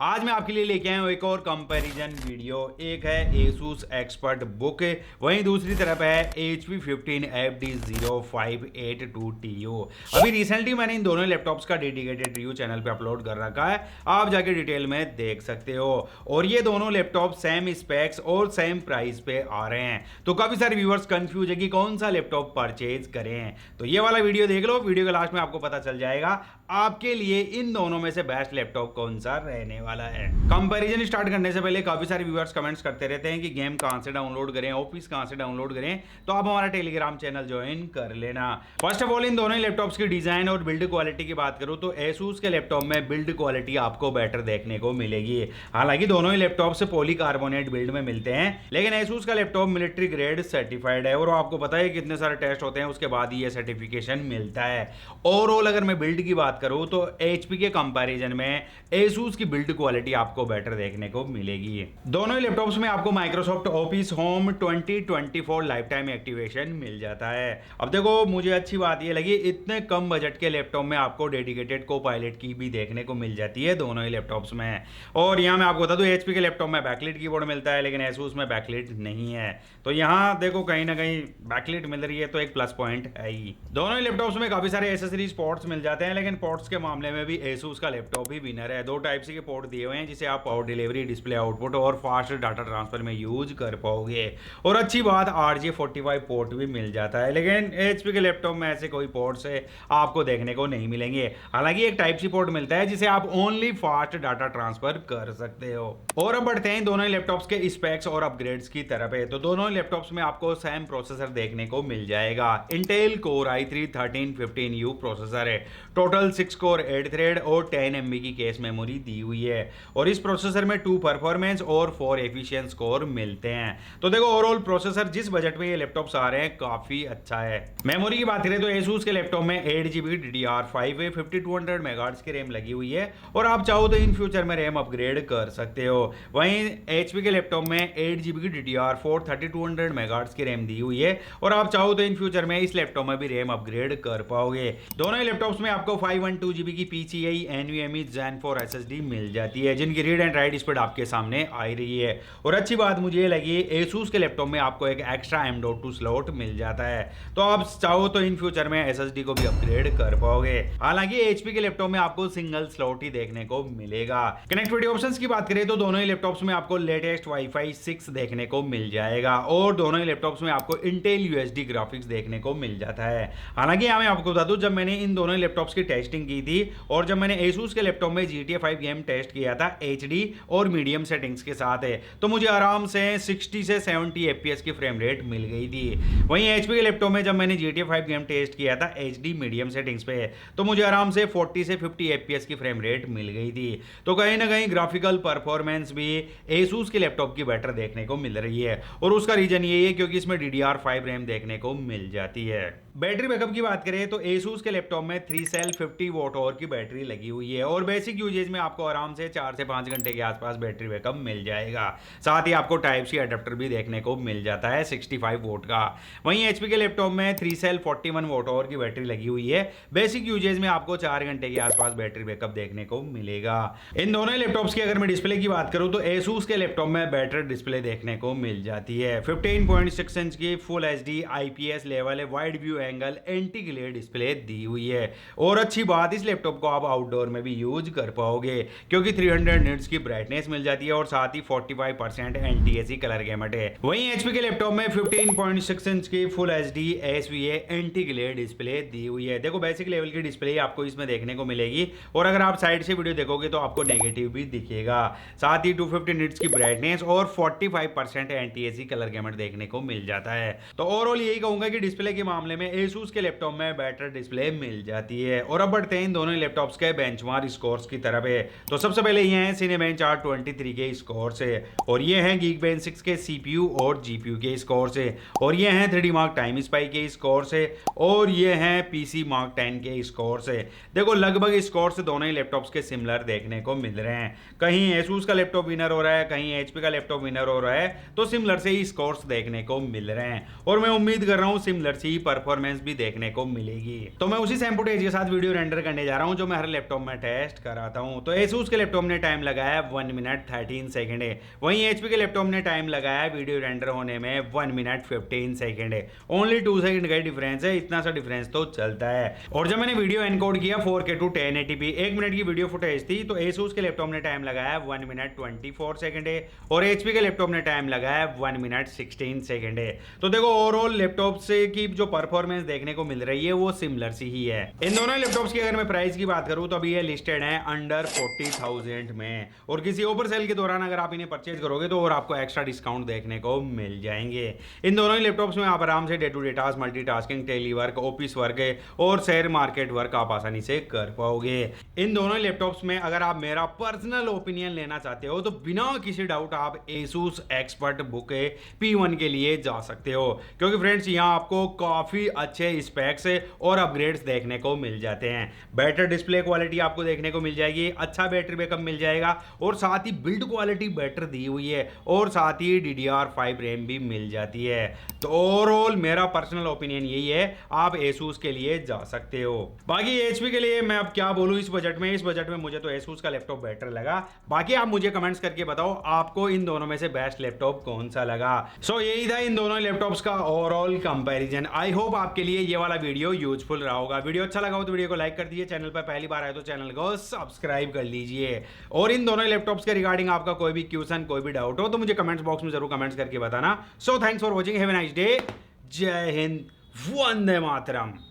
आज मैं आपके लिए लेके आया हूँ एक और कंपैरिजन वीडियो। एक है Asus एक्सपर्ट बुक, वहीं दूसरी तरफ है HP 15 FD0582TU। अभी रिसेंटली मैंने इन दोनों लैपटॉप्स का डेडिकेटेड रिव्यू चैनल पे अपलोड कर रखा है, आप जाके डिटेल में देख सकते हो। और ये दोनों लैपटॉप सेम स्पेक्स और सेम प्राइस पे आ रहे हैं, तो काफ़ी सारे व्यूअर्स कंफ्यूज है कि कौन सा लैपटॉप परचेज करें। तो ये वाला वीडियो देख लो, वीडियो के लास्ट में आपको पता चल जाएगा आपके लिए इन दोनों में से बेस्ट लैपटॉप कौन सा रहने वाला है। कंपैरिजन स्टार्ट करने से पहले काफी सारे व्यूअर्स कमेंट्स करते रहते हैं कि गेम कहां से डाउनलोड करें, ऑफिस कहां से डाउनलोड करें, तो आप हमारा टेलीग्राम चैनल ज्वाइन कर लेना। फर्स्ट ऑफ ऑल इन दोनों लैपटॉप्स की डिजाइन और बिल्ड क्वालिटी की बात करूं तो Asus के लैपटॉप में बिल्ड क्वालिटी आपको बेटर देखने को मिलेगी। हालांकि दोनों ही लैपटॉप से पॉलीकार्बोनेट बिल्ड में मिलते हैं, लेकिन Asus का लैपटॉप मिलिट्री ग्रेड सर्टिफाइड है और आपको पता है कितने सारे टेस्ट होते हैं उसके बाद ही ये सर्टिफिकेशन मिलता है। ओवरऑल अगर मैं बिल्ड की बात करूं तो HP के कंपैरिजन में Asus की बिल्ड क्वालिटी आपको बेटर देखने को मिलेगी। दोनों ही लैपटॉप्स में आपको Microsoft Office Home 2024 lifetime activation मिल जाता है। अब देखो, मुझे अच्छी बात ये लगी, इतने कम बजट के लैपटॉप में आपको डेडिकेटेड को पायलट की भी देखने को मिल जाती है दोनों ही लैपटॉप्स में। और यहाँ मैं आपको बता दूं, HP के लैपटॉप में बैकलिट कीबोर्ड मिलता है, लेकिन Asus में बैकलिट नहीं है। तो यहाँ देखो, कहीं ना कहीं बैकलिट मिल रही है तो एक प्लस पॉइंट है ही। दोनों ही लैपटॉप्स में काफी सारे एसेसरीज पोर्ट्स मिल जाते हैं, लेकिन पोर्ट्स के मामले में भी Asus का लैपटॉप ही विनर है। दो टाइप सी के पोर्ट दिए हुए हैं जिसे आप पावर डिलीवरी, डिस्प्ले आउटपुट और फास्ट डाटा ट्रांसफर में यूज कर पाओगे। और अच्छी बात, RJ45 पोर्ट भी मिल जाता है, लेकिन HP के लैपटॉप में ऐसे कोई पोर्ट्स आपको देखने को नहीं मिलेंगे। हालांकि एक टाइप सी पोर्ट मिलता है जिसे आप ओनली फास्ट डाटा ट्रांसफर कर सकते हो। और अब बढ़ते हैं दोनों ही लैपटॉप्स के स्पेक्स और अपग्रेड्स की तरफ है। तो दोनों ही लैपटॉप्स में आपको सेम प्रोसेसर देखने को मिल जाएगा। Intel Core i3 1315U processor है, टोटल 6 कोर 8 थ्रेड और 10 MB की केस मेमोरी दी हुई है। और इस प्रोसेसर में 2 परफॉर्मेंस और 4 एफिशिएंस कोर मिलते हैं। तो देखो, ओवरऑल प्रोसेसर जिस बजट में ये लैपटॉप्स आ रहे हैं काफी अच्छा है। मेमोरी की बात करें तो Asus के लैपटॉप में 8GB DDR5 5200 मेगाहर्ट्ज की रैम लगी हुई है, और आप चाहो तो इन फ्यूचर में रैम अपग्रेड कर सकते हो। वहीं HP के लैपटॉप में 8GB DDR4 3200 मेगाहर्ट्ज की रैम दी हुई है, और आप चाहो तो इन फ्यूचर में इस लैपटॉप में भी रैम अपग्रेड कर पाओगे। दोनों ही लैपटॉप्स में आपको 512GB की PCIe NVMe Gen 4 SSD मिल जाती है, जिनकी रीड एंड राइट स्पीड आपके सामने आ रही है। और अच्छी बात मुझे ये लगी, Asus के लैपटॉप में आपको एक एक्स्ट्रा M.2 स्लॉट मिल जाता है, तो आप चाहो तो इन फ्यूचर में SSD को भी अपग्रेड कर पाओगे। हालांकि HP के लैपटॉप में आपको सिंगल स्लॉट ही देखने को मिलेगा। कनेक्टिविटी ऑप्शंस की बात करें तो दोनों ही लैपटॉप्स में आपको लेटेस्ट Wi-Fi 6 देखने को मिल जाएगा, और दोनों ही लैपटॉप्स में आपको Intel USD ग्राफिक्स देखने को मिल जाता है। हालांकि यहाँ मैं आपको बता दूं, जब मैंने इन दोनों ही लैपटॉप्स की टेस्टिंग की थी और जब मैंने Asus के लैपटॉप में GTA 5 गेम टेस्ट किया था HD और मीडियम सेटिंग्स के साथ है, तो मुझे आराम से 60 से 70 FPS की फ्रेम रेट मिल गई थी। वहीं HP के लैपटॉप में जब मैंने GTA 5 गेम टेस्ट किया था HD मीडियम सेटिंग्स पे, तो मुझे आराम से 40 से 50 FPS की फ्रेम रेट मिल गई थी। तो कहीं ना कहीं ग्राफिकल परफॉर्मेंस भी Asus के लैपटॉप की बेटर देखने को मिल रही है, और उसका रीजन ये है क्योंकि इसमें DDR5 रैम देखने को मिल जाती है। बैटरी बैकअप की बात करें तो Asus के लैपटॉप में 3 सेल 50 वॉट आवर की बैटरी लगी हुई है, और बेसिक यूजेज में आपको आराम से 4 से 5 घंटे के आसपास बैटरी बैकअप मिल जाएगा। साथ ही आपको टाइप सी अडेप्टर भी देखने को मिल जाता है 65 वोट का। वहीं HP के लैपटॉप में 3 सेल 41 वॉट आवर की बैटरी लगी हुई है, बेसिक यूजेज में आपको 4 घंटे के आसपास बैटरी बैकअप देखने को मिलेगा। इन दोनों लैपटॉप्स की अगर मैं डिस्प्ले की बात करूं तो Asus के लैपटॉप में बेटर डिस्प्ले देखने को मिल जाती है। 15.6 इंच की full HD IPS level wide view angle anti glare display दी हुई है। और अच्छी बात, इस लैपटॉप को आप आउटडोर में भी यूज कर पाओगे क्योंकि 300 निट्स की ब्राइटनेस मिल जाती है, और साथ ही 45% NTSC कलर गैमट है। वहीं HP के लैपटॉप में 15.6 इंच की full HD SVA anti glare display दी हुई है। देखो, बेसिक लेवल की डिस्प्ले आपको इसमें देखने को मिलेगी, और अगर आप साइड से वीडियो देखोगे तो आपको नेगेटिव भी दिखेगा। साथ ही 250 निट्स की ब्राइटनेस और 45% NTSC कलर गैमट देखने को मिल जाता है। तो ओवरऑल यही कहूंगा कि डिस्प्ले के मामले में Asus के लैपटॉप में बेटर डिस्प्ले मिल जाती है। और अब बढ़ते हैं इन दोनों लैपटॉप्स के बेंचमार्क स्कोर्स की तरफ है। तो सबसे पहले ये हैं Cinebench R23 के स्कोर्स है, और ये हैं Geekbench 6 के CPU और GPU के स्कोर्स है, और ये हैं 3D Mark Time Spy के स्कोर्स है, और ये हैं PC Mark 10 के स्कोर्स है। देखो, लगभग स्कोर्स दोनों ही लैपटॉप्स के सिमिलर देखने को मिल रहे हैं। कहीं Asus का लैपटॉप विनर हो रहा है, कहीं HP का लैपटॉप विनर हो रहा है, तो सिमिलर से ही स्कोर्स देखने को मिल रहे हैं। और मैं उम्मीद कर रहा हूँ सिमिलर से ही परफॉर्मेंस परफॉर्मेंस भी देखने को मिलेगी। तो मैं उसी सैम फुटेज के साथ वीडियो रेंडर करने जा रहा हूं जो मैं हर लैपटॉप में टेस्ट कराता हूं। तो Asus के लैपटॉप ने टाइम लगाया 1 मिनट 13 सेकंड है, वहीं HP के लैपटॉप ने टाइम लगाया वीडियो रेंडर होने में 1 मिनट 15 सेकंड है। ओनली 2 सेकंड का डिफरेंस है, इतना सा डिफरेंस तो चलता है। और जब मैंने वीडियो एनकोड किया 4K टू 1080p 1 मिनट की वीडियो फुटेज थी, तो Asus के लैपटॉप ने टाइम लगाया 1 मिनट 24 सेकंड है और HP के लैपटॉप ने टाइम लगाया 1 मिनट 16 सेकंड है। तो देखो ओवरऑल लैपटॉप से की जो परफॉर्मेंस देखने को मिल रही है वो सिमिलर सी ही है। इन दोनों लैपटॉप्स की अगर मैं प्राइस की बात करूं तो अभी ये लिस्टेड है अंडर 40,000 में, और किसी ओवर सेल के दौरान अगर आप इन्हें परचेज करोगे तो और आपको एक्स्ट्रा डिस्काउंट देखने को मिल जाएंगे। इन दोनों ही लैपटॉप्स में आप आराम से day to day task, multitasking, tele work, office work और शेयर मार्केट वर्क आप आसानी से कर पाओगे। इन दोनों लैपटॉप्स में अगर आप मेरा पर्सनल ओपिनियन लेना चाहते हो तो बिना किसी डाउट आप Asus एक्सपर्ट बुक P1 के लिए जा सकते हो, क्योंकि फ्रेंड्स यहाँ आपको काफी अच्छे स्पेक्स और अपग्रेड्स देखने को मिल जाते हैं। बेटर डिस्प्ले क्वालिटी आपको देखने को मिल जाएगी, अच्छा बैटरी बैकअप मिल जाएगा और साथ ही बिल्ड क्वालिटी बेटर दी हुई है और साथ ही DDR5 रैम भी मिल जाती है। तो ओवरऑल मेरा पर्सनल ओपिनियन यही है, आप Asus के लिए जा सकते हो। बाकी HP के लिए मैं अब क्या बोलूं, इस बजट में मुझे तो Asus का लैपटॉप बेटर लगा। बाकी आप मुझे कमेंट्स करके बताओ आपको इन दोनों में से बेस्ट लैपटॉप कौन सा लगा। सो यही था इन दोनों लैपटॉप्स का ओवरऑल कंपैरिजन। आई होप आपके लिए ये वाला वीडियो यूजफुल रहा होगा। वीडियो अच्छा लगा हो तो वीडियो को लाइक कर दीजिए, चैनल पर पहली बार आए तो चैनल को सब्सक्राइब कर लीजिए, और इन दोनों लैपटॉप्स के रिगार्डिंग आपका कोई भी क्वेश्चन, कोई भी डाउट हो तो मुझे कमेंट्स बॉक्स में जरूर कमेंट्स करके बताना। So thanks for watching, have a nice day, जय हिंद, वंदे मातरम।